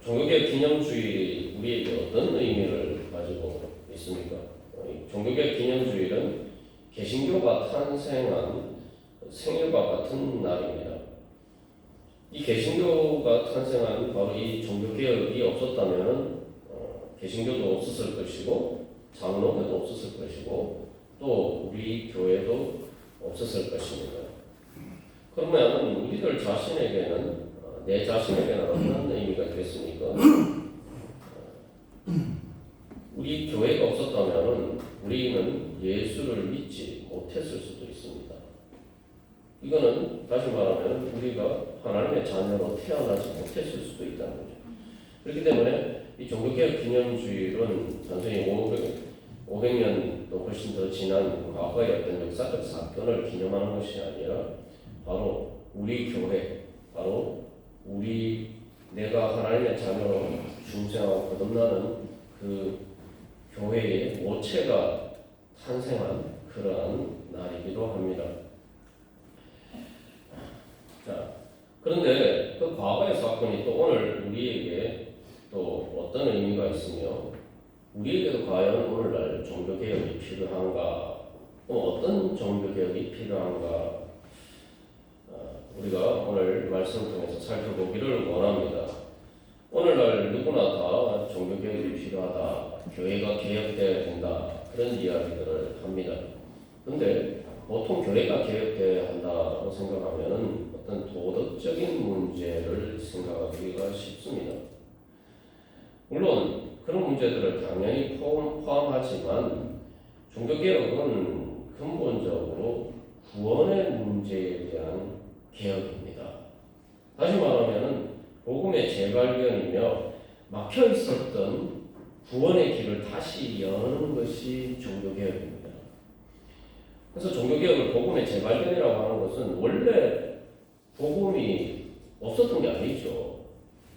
종교개혁 기념주일이 우리에게 어떤 의미를 가지고 있습니까? 종교개혁 기념주일은 개신교가 탄생한 생일과 같은 날입니다. 이 개신교가 탄생한 바로 이 종교개혁이 없었다면 개신교도 없었을 것이고 장로교도 없었을 것이고 또 우리 교회도 없었을 것입니다. 그러면 우리들 자신에게는 내 자신에게는 어떤 의미가 있겠습니까? 우리 교회가 없었다면 우리는 예수를 믿지 못했을 수도 있습니다. 이거는 다시 말하면 우리가 하나님의 자녀로 태어나지 못했을 수도 있다는 거죠. 그렇기 때문에 이 종교개혁 기념주일은 단순히 500년도 훨씬 더 지난 과거의 어떤 역사적 사건을 기념하는 것이 아니라 바로 우리 교회, 바로 내가 하나님의 자녀로 중생하고 거듭나는 그 교회의 모체가 탄생한 그러한 날이기도 합니다. 자, 그런데 그 과거의 사건이 또 오늘 우리에게 또 어떤 의미가 있으며 우리에게도 과연 오늘날 종교개혁이 필요한가, 또 어떤 종교개혁이 필요한가 우리가 오늘 말씀을 통해서 살펴보기를 원합니다. 오늘날 누구나 다 종교개혁이 필요하다, 교회가 개혁되어야 된다, 그런 이야기들을 합니다. 그런데 보통 교회가 개혁되어야 한다고 생각하면 어떤 도덕적인 문제를 생각하기가 쉽습니다. 물론 그런 문제들을 당연히 포함하지만 종교개혁은 근본적으로 구원의 문제에 대한 개혁입니다. 다시 말하면 복음의 재발견이며 막혀 있었던 구원의 길을 다시 여는 것이 종교개혁입니다. 그래서 종교개혁을 복음의 재발견이라고 하는 것은 원래 복음이 없었던 게 아니죠.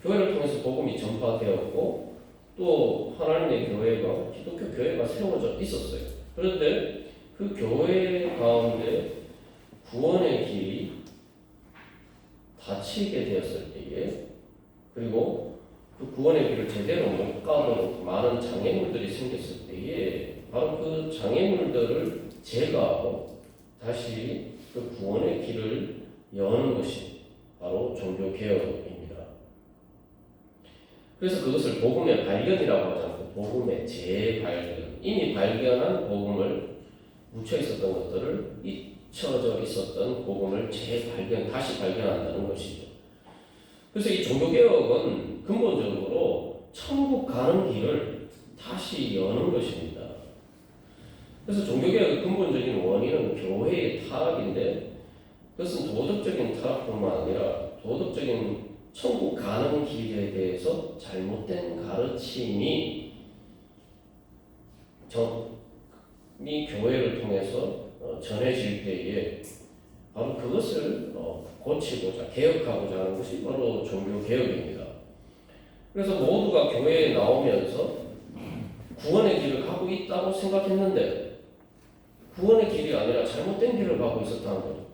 교회를 통해서 복음이 전파되었고 또 하나님의 교회가 기독교 교회가 세워져 있었어요. 그런데 그 교회 가운데 구원의 길이 닫히게 되었을 때에, 그리고 그 구원의 길을 제대로 못 가도록 많은 장애물들이 생겼을 때에 바로 그 장애물들을 제거하고 다시 그 구원의 길을 여는 것이 바로 종교개혁입니다. 그래서 그것을 복음의 발견이라고 하지 않고 복음의 재발견, 이미 발견한 복음을 묻혀 있었던 것들을 잊혀져 있었던 복음을 재발견, 다시 발견한다는 것이죠. 그래서 이 종교개혁은 근본적으로 천국 가는 길을 다시 여는 것입니다. 그래서 종교개혁의 근본적인 원인은 교회의 타락인데, 그것은 도덕적인 타락뿐만 아니라 도덕적인 천국 가는 길에 대해서 잘못된 가르침이 교회를 통해서 전해질 때에 바로 그것을 고치고자, 개혁하고자 하는 것이 바로 종교개혁입니다. 그래서 모두가 교회에 나오면서 구원의 길을 가고 있다고 생각했는데 구원의 길이 아니라 잘못된 길을 가고 있었다는 거죠.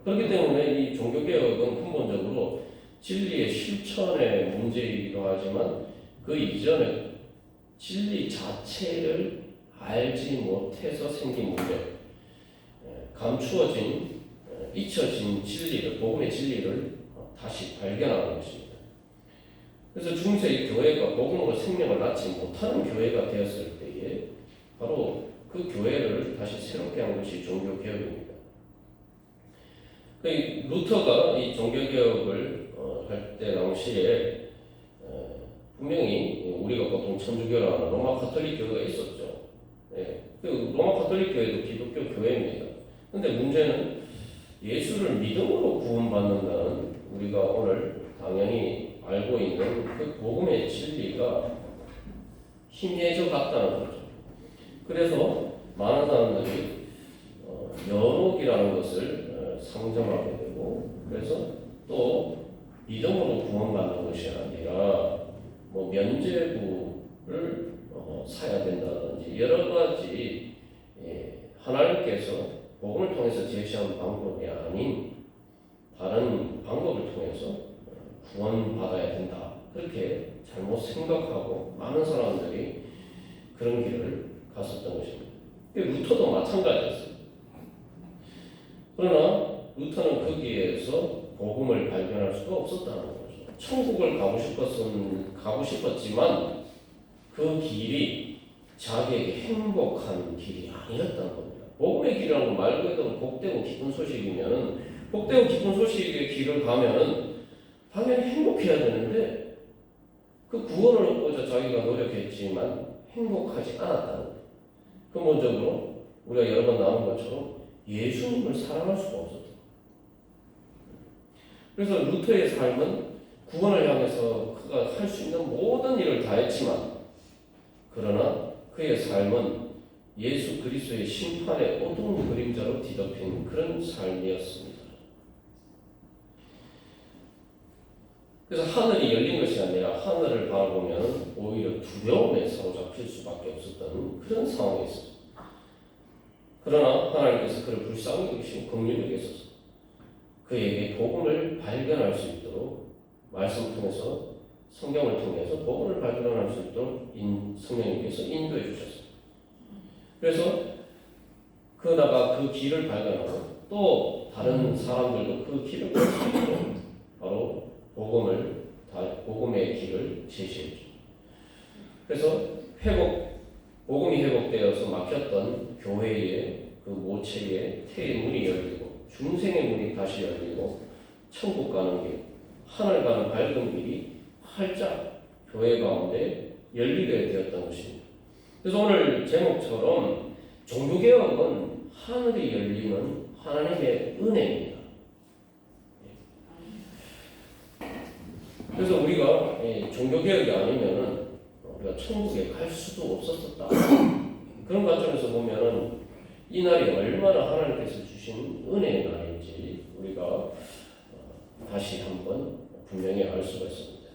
그렇기 때문에 이 종교개혁은 근본적으로 진리의 실천의 문제이기도 하지만 그 이전에 진리 자체를 알지 못해서 생긴 문제, 감추어진, 잊혀진 진리를, 복음의 진리를 다시 발견하는 것입니다. 그래서 중세의 교회가 복음으로 생명을 낳지 못하는 교회가 되었을 때에 바로 그 교회를 다시 새롭게 한 것이 종교개혁입니다. 루터가 이 종교개혁을 할 때 당시에 분명히 우리가 보통 천주교라는 로마 가톨릭 교회가 있었죠. 그 로마 가톨릭 교회도 기독교 교회입니다. 그런데 문제는 예수를 믿음으로 구원받는다는 우리가 오늘 당연히 알고 있는 그 복음의 진리가 희미해져 갔다는 거죠. 그래서 많은 사람들이 연옥이라는 것을 상정하게 되고, 그래서 또 믿음으로 구원받는 것이 아니라 면죄부를 사야 된다든지 여러 가지 하나님께서 복음을 통해서 제시한 방법이 아닌 다른 방법을 통해서 구원받아야 된다, 그렇게 잘못 생각하고 많은 사람들이 그런 길을 갔었던 것입니다. 루터도 마찬가지였어요. 그러나 루터는 거기에서 복음을 발견할 수가 없었다는 거죠. 천국을 가고 싶었지만 그 길이 자기에게 행복한 길이 아니었다는 겁니다. 복음의 길이라는 건 말 그대로 복되고 기쁜 소식이면 복되고 기쁜 소식의 길을 가면은 당연히 행복해야 되는데 그 구원을 얻고자 자기가 노력했지만 행복하지 않았다는 거예요. 근본적으로 우리가 여러 번 나온 것처럼 예수님을 사랑할 수가 없었다. 그래서 루터의 삶은 구원을 향해서 그가 할 수 있는 모든 일을 다 했지만 그러나 그의 삶은 예수 그리스도의 심판의 어두운 그림자로 뒤덮인 그런 삶이었습니다. 그래서 하늘이 열린 것이 아니라 하늘을 바라보면 오히려 두려움에 사로잡힐 수밖에 없었던 그런 상황이었습니다. 그러나 하나님께서 그를 불쌍히 여기시고 긍휼히 여기셔서 그에게 복음을 발견할 수 있도록 말씀을 통해서 성경을 통해서 복음을 발견할 수 있도록 성령님께서 인도해 주셨습니다. 그래서 그러다가 그 길을 발견하고 또 다른 사람들도 그 길을 갈 수 있도록 바로 복음의 길을 제시했죠. 그래서 복음이 회복되어서 막혔던 교회의 그 모체의 태의 문이 열리고 중생의 문이 다시 열리고 천국 가는 길, 하늘 가는 밝은 길이 활짝 교회 가운데 열리게 되었던 것입니다. 그래서 오늘 제목처럼 종교개혁은 하늘이 열리는 하나님의 은혜입니다. 그래서 우리가 종교개혁이 아니면은 우리가 천국에 갈 수도 없었다. 그런 관점에서 보면은 이 날이 얼마나 하나님께서 주신 은혜의 날인지 우리가 다시 한번 분명히 알 수가 있습니다.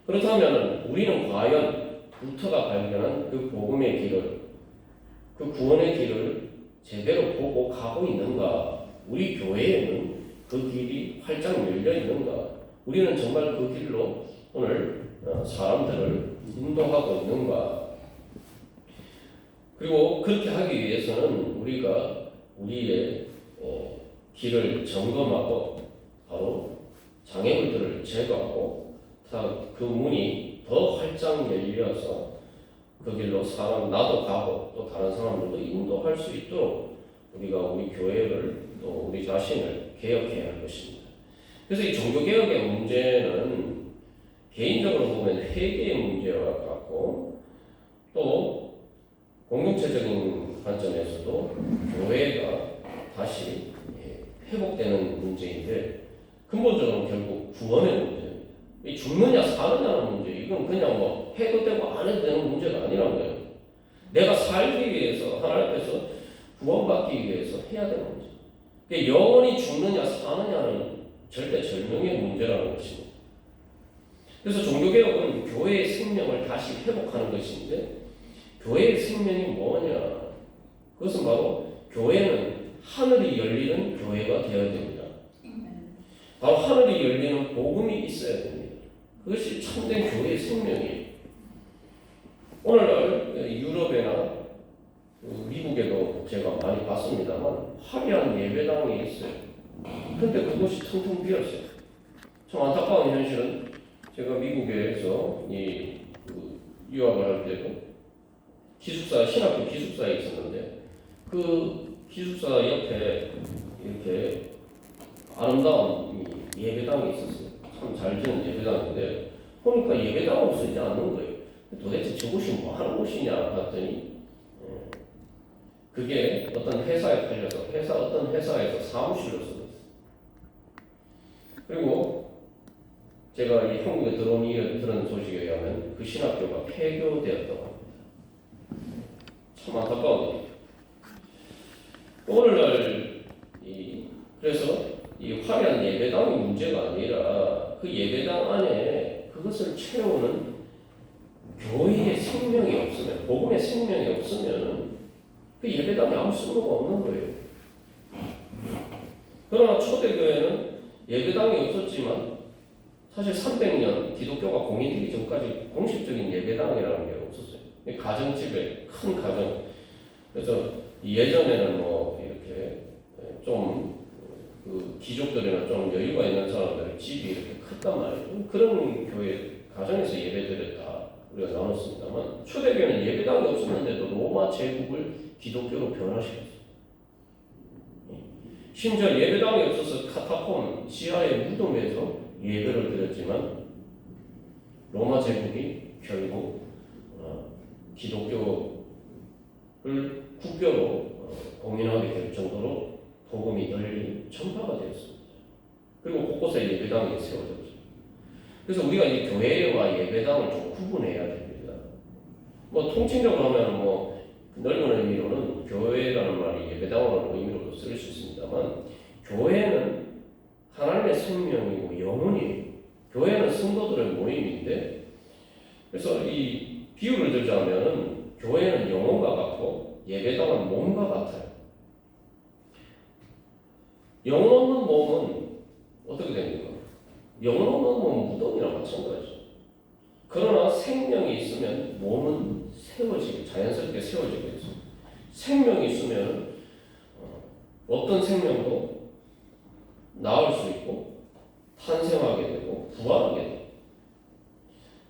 그렇다면 우리는 과연 루터가 발견한 그 복음의 길을, 그 구원의 길을 제대로 보고 가고 있는가? 우리 교회에는 그 길이 활짝 열려 있는가? 우리는 정말 그 길로 오늘 사람들을 인도하고 있는가? 그리고 그렇게 하기 위해서는 우리가 우리의 길을 점검하고 바로 장애물들을 제거하고 그 문이 더 활짝 열려서 그 길로 나도 가고 또 다른 사람들도 인도할 수 있도록 우리가 우리 교회를 또 우리 자신을 개혁해야 할 것입니다. 그래서 이 종교개혁의 문제는 개인적으로 보면 회개의 문제와 같고 또 공동체적인 관점에서도 교회가 다시 회복되는 문제인데 근본적으로 결국 구원의 문제입니다. 이 죽느냐 사느냐는 문제, 이건 그냥 뭐 해도 되고 안 해도 되는 문제가 아니란 거예요. 내가 살기 위해서 하나님께서 구원받기 위해서 해야 되는 문제. 그러니까 영원히 죽느냐 사느냐는 절대 절명의 문제라는 것입니다. 그래서 종교개혁은 교회의 생명을 다시 회복하는 것인데 교회의 생명이 뭐냐? 그것은 바로 교회는 하늘이 열리는 교회가 되어야 됩니다. 바로 하늘이 열리는 복음이 있어야 됩니다. 그것이 참된 교회의 생명이에요. 오늘날 유럽이나 미국에도 제가 많이 봤습니다만 화려한 예배당이 있어요. 그런데 그것이 텅텅 비었어요. 참 안타까운 현실은 제가 미국에서 유학을 할 때도 신학교 기숙사에 있었는데 그 기숙사 옆에 이렇게 아름다운 예배당이 있었어요. 참 잘 지은 예배당인데 보니까 예배당 없어지지 않는 거예요. 도대체 저곳이 뭐 하는 곳이냐 봤더니 그게 어떤 회사에 팔려서 어떤 회사에서 사무실로 쓰고 있어요. 그리고 제가 이 한국에 들은 소식에 의하면 그 신학교가 폐교되었다고 합니다. 참 안타까운 일이에요. 오늘날 그래서 이 화려한 예배당이 문제가 아니라 그 예배당 안에 그것을 채우는 교회의 생명이 없으면, 복음의 생명이 없으면 그 예배당이 아무 쓸모가 없는 거예요. 그러나 초대교회는 예배당이 없었지만 사실 300년 기독교가 공인되기 전까지 공식적인 예배당이라는 게 없었어요. 가정집에 큰 가정. 그래서 예전에는 뭐 이렇게 좀 그 귀족들이나 좀 여유가 있는 사람들의 집이 이렇게 컸단 말이에요. 그런 교회 가정에서 예배드렸다 우리가 나눴습니다만 초대교회는 예배당이 없었는데도 로마 제국을 기독교로 변화시켰어요. 심지어 예배당이 없어서 카타콤 지하의 무덤에서 예배를 드렸지만 로마 제국이 결국 기독교를 국교로 공인하게 될 정도로 복음이 널리 전파가 되었습니다. 그리고 곳곳에 예배당이 세워졌죠. 그래서 우리가 이 교회와 예배당을 좀 구분해야 됩니다. 뭐 통칭적으로 하면 뭐 넓은 의미로는 교회라는 말이 예배당이라는 의미로도 쓸 수 있습니다만 교회는 하나님의 생명이고 영혼이에요. 교회는 성도들의 모임인데 그래서 이 비유를 들자면은 교회는 영혼과 같고 예배당은 몸과 같아요. 영혼 없는 몸은 어떻게 됩니까? 영혼 없는 몸은 무덤이랑 마찬가지죠. 그러나 생명이 있으면 몸은 세워지고 자연스럽게 세워지고 있습니다. 생명이 있으면 어떤 생명도 나올 수 있고 탄생하게 되고 부활하게 돼요.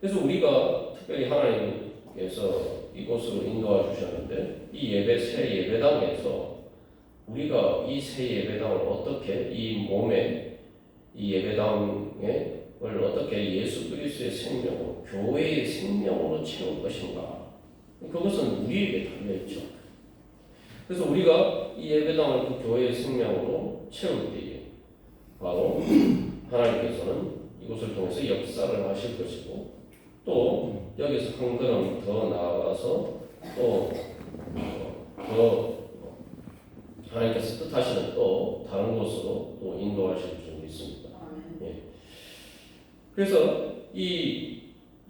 그래서 우리가 특별히 하나님께서 이곳으로 인도해 주셨는데 이 예배 새 예배당에서 우리가 이 새 예배당을 어떻게 이 몸에 이 예배당을 어떻게 예수 그리스도의 생명으로 교회의 생명으로 채울 것인가 그것은 우리에게 달려있죠. 그래서 우리가 이 예배당을 그 교회의 생명으로 채울 때에 바로 하나님께서는 이곳을 통해서 역사를 하실 것이고 또 여기서 한 걸음 더 나아가서 또 더 하나님께서 뜻하시는 또 다른 곳으로 또 인도하실 줄 믿습니다. 예. 그래서 이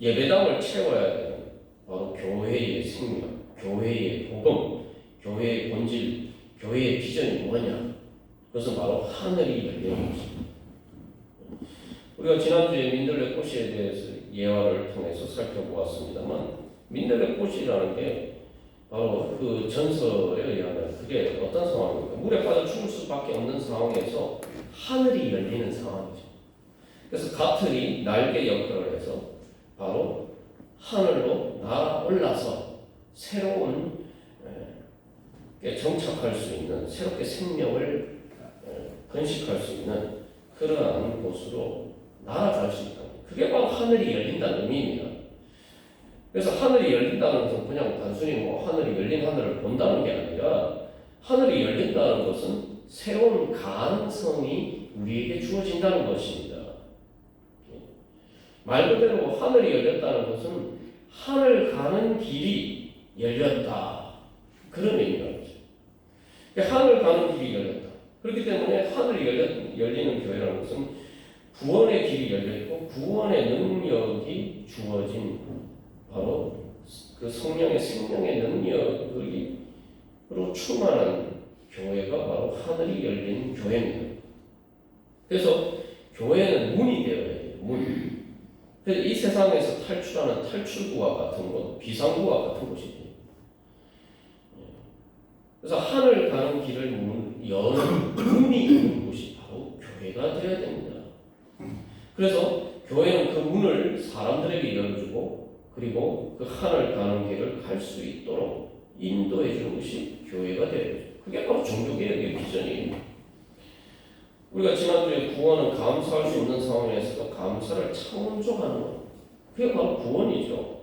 예배당을 채워야 되는 바로 교회의 생명, 교회의 복음, 교회의 본질, 교회의 비전이 뭐냐? 그것은 바로 하늘이 열리는 것입니다. 우리가 지난주에 민들레 꽃에 대해서 예화를 통해서 살펴보았습니다만 민들레 꽃이라는 게 바로 그 전설에 의하면 그게 어떤 상황입니까? 물에 빠져 죽을 수밖에 없는 상황에서 하늘이 열리는 상황이죠. 그래서 가틀이 날개 역할을 해서 바로 하늘로 날아 올라서 새로운 정착할 수 있는 새롭게 생명을 번식할 수 있는 그러한 곳으로 날아갈 수 있다. 그게 바로 하늘이 열린다는 의미입니다. 그래서 하늘이 열린다는 것은 그냥 단순히 뭐 하늘이 열린 하늘을 본다는 게 아니라 하늘이 열린다는 것은 새로운 가능성이 우리에게 주어진다는 것입니다. 말 그대로 하늘이 열렸다는 것은 하늘 가는 길이 열렸다. 그런 의미가 있죠. 하늘 가는 길이 열렸다. 그렇기 때문에 하늘이 열리는 교회라는 것은 구원의 길이 열렸고 구원의 능력이 주어진 바로 그 성령의 생명의 능력으로 충만한 교회가 바로 하늘이 열린 교회입니다. 그래서 교회는 문이 되어야 돼요. 문. 그래서 이 세상에서 탈출하는 탈출구와 같은 곳, 비상구와 같은 곳이에요. 그래서 하늘 가는 길을 여는 문이 있는 곳이 바로 교회가 되어야 됩니다. 그래서 교회는 그 문을 사람들에게 열어주고 그리고 그 하늘 가는 길을 갈 수 있도록 인도해 주는 것이 교회가 되어야 돼요. 그게 바로 종교개혁의 비전이에요. 우리가 지난주에 구원은 감사할 수 없는 상황에서도 감사를 창조하는 것. 그게 바로 구원이죠.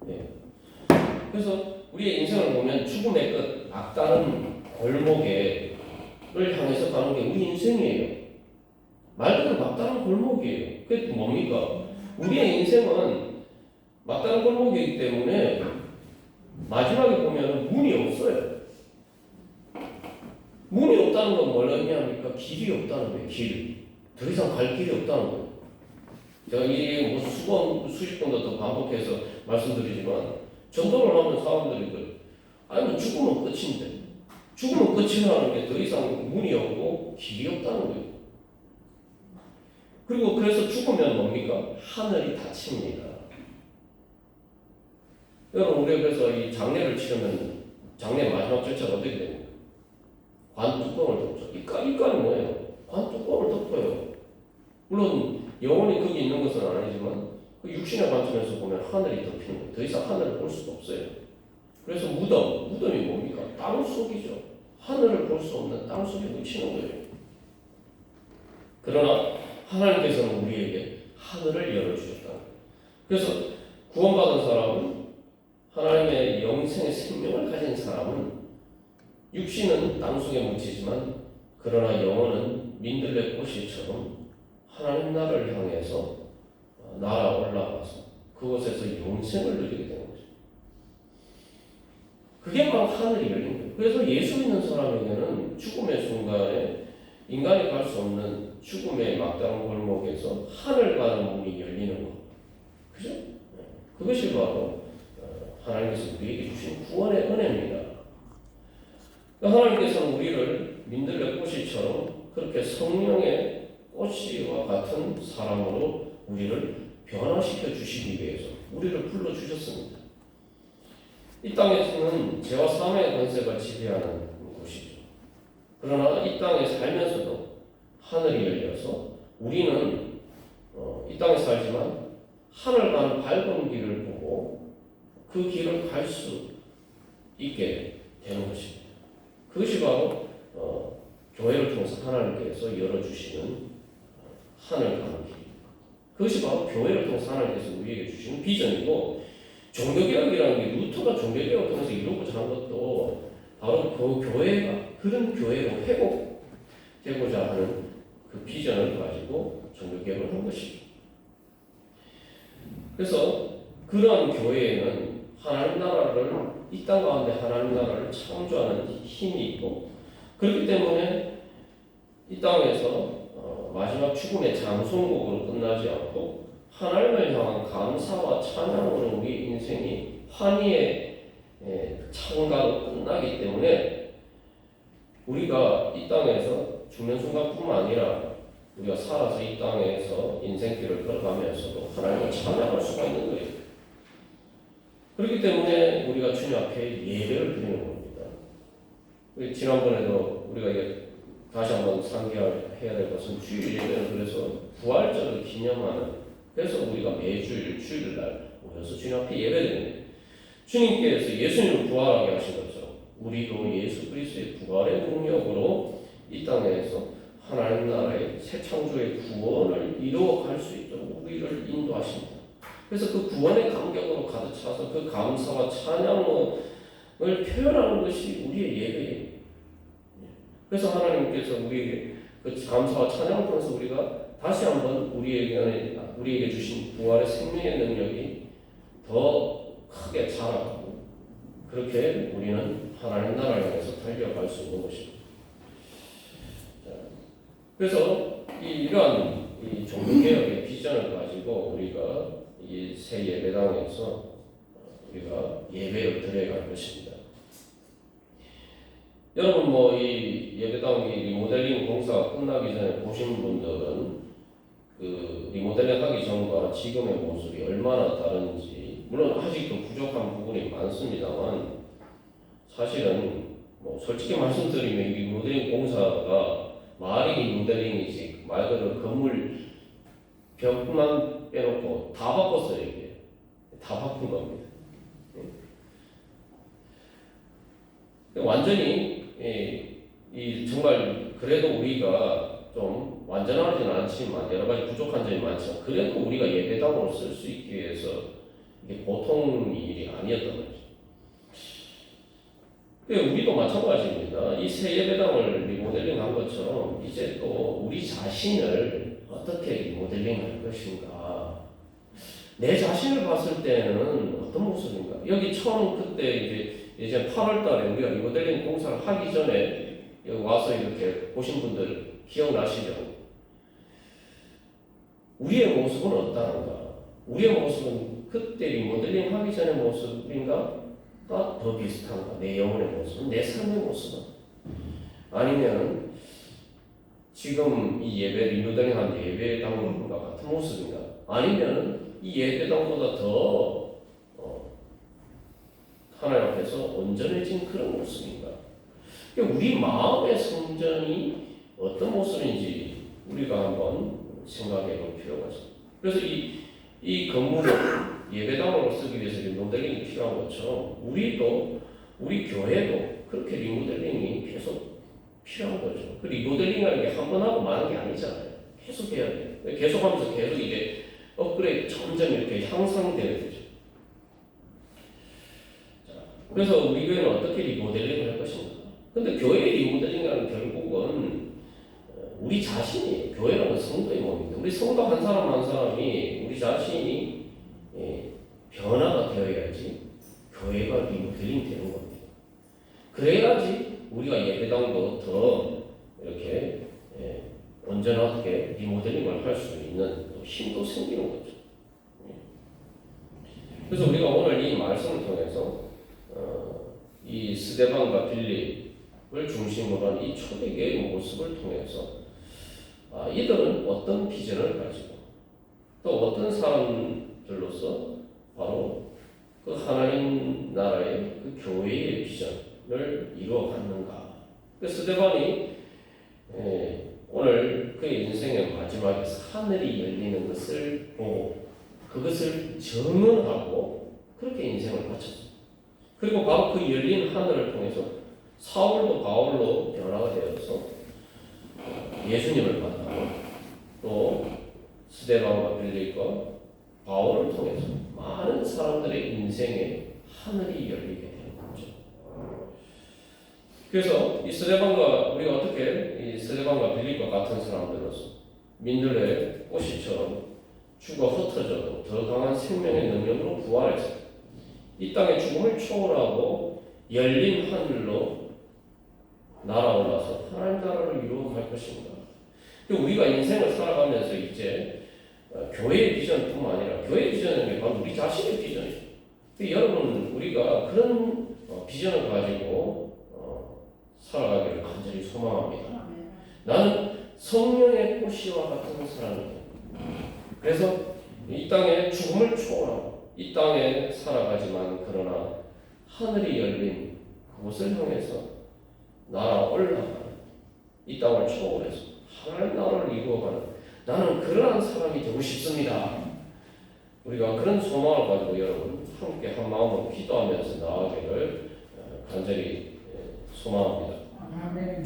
네. 그래서 우리의 인생을 보면 죽음의 끝, 막다른 골목을 향해서 가는 게 우리 인생이에요. 말 그대로 막다른 골목이에요. 그게 뭡니까? 우리의 인생은 막다른 골목이기 때문에 마지막에 보면 문이 없어요. 문이 없다는 건 뭘 의미합니까? 길이 없다는 거예요. 길. 더 이상 갈 길이 없다는 거예요. 제가 이게 수십 번도 더 반복해서 말씀드리지만 전도를 하면 사람들이 아니 죽으면 끝인데 죽으면 끝이라는 게 더 이상 문이 없고 길이 없다는 거예요. 그리고 그래서 죽으면 뭡니까? 하늘이 닫힙니다. 여러분, 우리가 그래서 이 장례를 치르면 장례 마지막 절차가 어떻게 됩니까? 관 뚜껑을 덮죠. 이과는 뭐예요? 관 뚜껑을 덮어요. 물론 영혼이 거기 있는 것은 아니지만 그 육신의 관점에서 보면 하늘이 덮이는 거예요. 더 이상 하늘을 볼 수가 없어요. 그래서 무덤이 뭡니까? 땅 속이죠. 하늘을 볼 수 없는 땅 속에 묻히는 거예요. 그러나 하나님께서는 우리에게 하늘을 열어주셨다. 그래서 구원받은 사람은, 하나님의 영생의 생명을 가진 사람은 육신은 땅속에 묻히지만 그러나 영혼은 민들레 꽃이처럼 하나님 나라를 향해서 날아 올라가서 그곳에서 영생을 누리게 되는 거죠. 그게 바로 하늘이 열린 거예요. 그래서 예수 믿는 사람에게는 죽음의 순간에 인간이 갈 수 없는 죽음의 막다른 골목에서 하늘 가는 문이 열리는 것. 그죠? 그것이 바로 하나님께서 우리에게 주신 구원의 은혜입니다. 하나님께서는 우리를 민들레 꽃이처럼 그렇게 성령의 꽃이와 같은 사람으로 우리를 변화시켜 주시기 위해서 우리를 불러주셨습니다. 이 땅에서는 죄와 사망의 권세가 지배하는 곳이죠. 그러나 이 땅에 살면서도 하늘이 열려서 우리는 이 땅에 살지만 하늘 가는 밝은 길을 보고 그 길을 갈 수 있게 되는 것입니다. 그것이 바로 교회를 통해서 하나님께서 열어주시는 하늘 가는 길. 그것이 바로 교회를 통해서 하나님께서 우리에게 주시는 비전이고, 종교개혁이라는 게 루터가 종교개혁을 통해서 이루고자 한 것도 바로 그 교회가 그런 교회로 회복되고자 하는 그 비전을 가지고 종교개혁을 한 것입니다. 그래서 그러한 교회에는 하나님 나라를, 이 땅 가운데 하나님 나라를 창조하는 힘이 있고, 그렇기 때문에 이 땅에서 마지막 죽음의 장송곡으로 끝나지 않고 하나님을 향한 감사와 찬양으로 우리 인생이 환희의 창가로 끝나기 때문에 우리가 이 땅에서 죽는 순간뿐만 아니라 우리가 살아서 이 땅에서 인생길을 걸어가면서도 하나님을 찬양할 수가 있는 거예요. 그렇기 때문에 우리가 주님 앞에 예배를 드리는 겁니다. 지난번에도 우리가 다시 한번 상기해야 될 것은 주일 예배는 그래서 부활절을 기념하는, 그래서 우리가 매주일 주일날 모여서 주님 앞에 예배드립니다. 주님께서 예수님을 부활하게 하신 것처럼 우리도 예수 그리스도의 부활의 능력으로 이 땅에서 하나님 나라의 새 창조의 구원을 이루어갈 수 있도록 우리를 인도하십니다. 그래서 그 구원의 감격으로 가득 차서 그 감사와 찬양을 표현하는 것이 우리의 예배예요. 그래서 하나님께서 우리에게 그 감사와 찬양을 통해서 우리가 다시 한번 우리에게 주신 부활의 생명의 능력이 더 크게 자라고, 그렇게 우리는 하나님 나라를 향해서 달려갈 수 있는 것입니다. 그래서 이러한 종교개혁의 비전을 가지고 우리가 이 새 예배당에서 우리가 예배를 드려갈 것입니다. 여러분 이 예배당이 리모델링 공사가 끝나기 전에 보신 분들은 그 리모델링 하기 전과 지금의 모습이 얼마나 다른지, 물론 아직도 부족한 부분이 많습니다만, 사실은 솔직히 말씀드리면 이 리모델링 공사가 말이 리모델링이지 말 그대로 건물 벽만 빼놓고 다 바꿨어요. 이게 다 바꾼 겁니다. 완전히 정말 그래도 우리가 좀 완전하지는 않지만 여러 가지 부족한 점이 많지만, 그래도 우리가 예배당으로 쓸 수 있기 위해서 이게 보통 일이 아니었던 거죠. 우리도 마찬가지입니다. 이 새 예배당을 리모델링한 것처럼 이제 또 우리 자신을 어떻게 리모델링할 것인가. 내 자신을 봤을 때는 어떤 모습인가. 여기 처음 그때 이제 8월달에 우리가 리모델링 공사를 하기 전에 여기 와서 이렇게 보신 분들 기억나시죠? 우리의 모습은 어떠한가? 우리의 모습은 그때 리모델링 하기 전의 모습인가? 더 비슷한가? 내 영혼의 모습은, 내 삶의 모습은? 아니면 지금 이 예배 리모델링한 예배당과 같은 모습인가? 아니면 이 예배당보다 더 하나님 앞에서 온전해진 그런 모습인가? 그러니까 우리 마음의 성전이 어떤 모습인지 우리가 한번 생각해 볼 필요가 있습니다. 그래서 이 건물을 예배당으로 쓰기 위해서 리모델링이 필요한 것처럼 우리 교회도 그렇게 리모델링이 계속 필요한 거죠. 그 리모델링이라는 게 한 번 하고 마는 게 아니잖아요. 계속 해야 돼요. 계속하면서 계속 이게 업그레이드 점점 이렇게 향상되어야 되죠. 자, 그래서 우리 교회는 어떻게 리모델링을 할 것인가? 근데 교회 리모델링이라는 결국은 우리 자신이 교회라는 성도의 몸인데 우리 성도 한 사람 한 사람이 우리 자신이 변화가 되어야지 교회가 리모델링 되는 겁니다. 그래야지 우리가 예배당도 더 이렇게 온전하게 리모델링을 할 수 있는 힘도 생기는 거죠. 그래서 우리가 오늘 이 말씀을 통해서 이 스데반과 빌립을 중심으로 한 이 초대교회의 모습을 통해서 이들은 어떤 비전을 가지고 또 어떤 사람들로서 바로 그 하나님 나라의 그 교회의 비전을 이루어갔는가. 그 스데반이 오늘 그의 인생의 마지막에 하늘이 열리는 것을 보고 그것을 증언하고 그렇게 인생을 바쳤습니다. 그리고 바로 그 열린 하늘을 통해서 사울도 바울로 변화가 되어서 예수님을 만나고 또 스데반과 빌립과 바울을 통해서 많은 사람들의 인생에 하늘이 열리게 되는 거죠. 그래서 이 스데반과 우리가 어떻게 이 스데반과 빌립과 같은 사람들로서 민들레 꽃이처럼 죽어 흩어져도 더 강한 생명의 능력으로 부활해서 이 땅의 죽음을 초월하고 열린 하늘로 날아올라서 하나님 나라를 이루어갈 것인가. 우리가 인생을 살아가면서 이제 교회의 비전뿐만 아니라 교회의 비전은 바로 우리 자신의 비전이죠. 여러분 우리가 그런 비전을 가지고 살아가기를 간절히 소망합니다. 나는 성령의 꽃이와 같은 사람이다. 그래서 이 땅에 죽음을 초월하고 이 땅에 살아가지만 그러나 하늘이 열린 그곳을 향해서 날아올라가는 이 땅을 초월해서 하나님 나라를 이루어가는 나는 그러한 사람이 되고 싶습니다. 우리가 그런 소망을 가지고 여러분 함께 한 마음으로 기도하면서 나아가기를 간절히 소망합니다. 아멘.